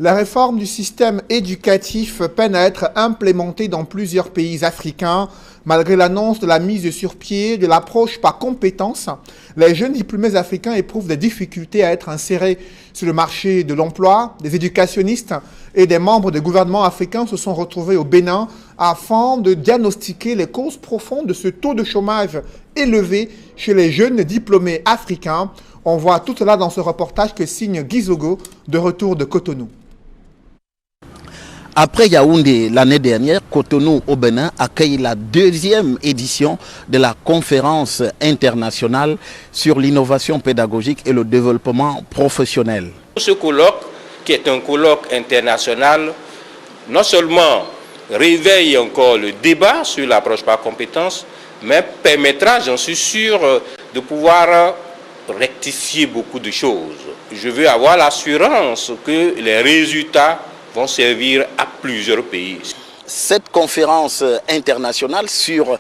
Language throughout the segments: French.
La réforme du système éducatif peine à être implémentée dans plusieurs pays africains. Malgré l'annonce de la mise sur pied de l'approche par compétences, les jeunes diplômés africains éprouvent des difficultés à être insérés sur le marché de l'emploi. Des éducationnistes et des membres des gouvernements africains se sont retrouvés au Bénin afin de diagnostiquer les causes profondes de ce taux de chômage élevé chez les jeunes diplômés africains. On voit tout cela dans ce reportage que signe Guy Zogo de retour de Cotonou. Après Yaoundé l'année dernière, Cotonou au Bénin accueille la deuxième édition de la conférence internationale sur l'innovation pédagogique et le développement professionnel. Ce colloque, qui est un colloque international, non seulement réveille encore le débat sur l'approche par compétences, mais permettra, j'en suis sûr, de pouvoir rectifier beaucoup de choses. Je veux avoir l'assurance que les résultats vont servir à plusieurs pays. Cette conférence internationale sur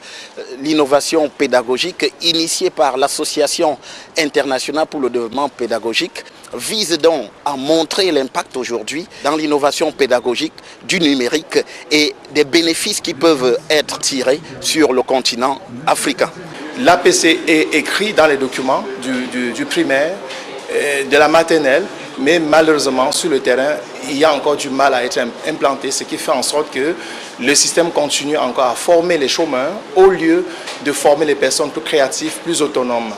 l'innovation pédagogique initiée par l'Association internationale pour le développement pédagogique vise donc à montrer l'impact aujourd'hui dans l'innovation pédagogique du numérique et des bénéfices qui peuvent être tirés sur le continent africain. L'APC est écrit dans les documents du primaire, de la maternelle, mais malheureusement sur le terrain, il y a encore du mal à être implanté, ce qui fait en sorte que le système continue encore à former les chômeurs au lieu de former les personnes plus créatives, plus autonomes.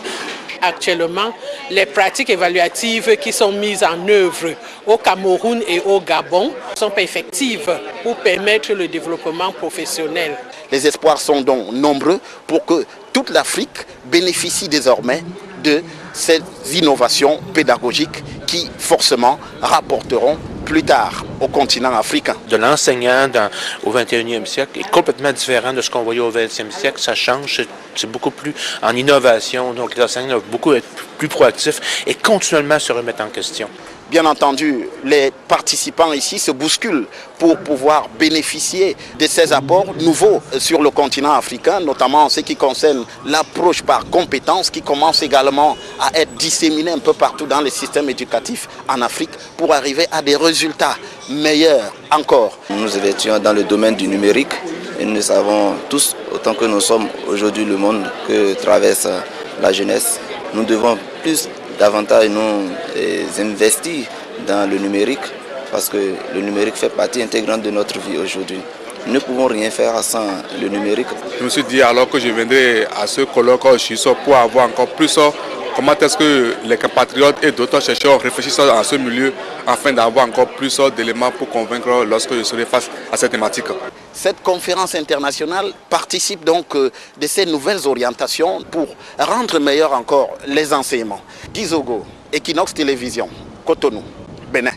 Actuellement, les pratiques évaluatives qui sont mises en œuvre au Cameroun et au Gabon ne sont pas effectives pour permettre le développement professionnel. Les espoirs sont donc nombreux pour que toute l'Afrique bénéficie désormais de ces innovations pédagogiques qui forcément rapporteront plus tard au continent africain. De l'enseignant au 21e siècle est complètement différent de ce qu'on voyait au 20e siècle. Ça change, c'est beaucoup plus en innovation. Donc les enseignants doivent beaucoup être plus proactifs et continuellement se remettre en question. Bien entendu, les participants ici se bousculent pour pouvoir bénéficier de ces apports nouveaux sur le continent africain, notamment en ce qui concerne l'approche par compétences qui commence également à être disséminée un peu partout dans les systèmes éducatifs en Afrique pour arriver à des résultats meilleurs encore. Nous étions dans le domaine du numérique et nous savons tous, autant que nous sommes aujourd'hui le monde que traverse la jeunesse, nous devons davantage nous investir dans le numérique parce que le numérique fait partie intégrante de notre vie aujourd'hui. Nous ne pouvons rien faire sans le numérique. Je me suis dit alors que je viendrai à ce colloque pour avoir encore plus comment est-ce que les compatriotes et d'autres chercheurs réfléchissent à ce milieu afin d'avoir encore plus d'éléments pour convaincre lorsque je serai face à cette thématique. Cette conférence internationale participe donc de ces nouvelles orientations pour rendre meilleurs encore les enseignements. Guy Zogo, Equinox Télévision, Cotonou, Bénin.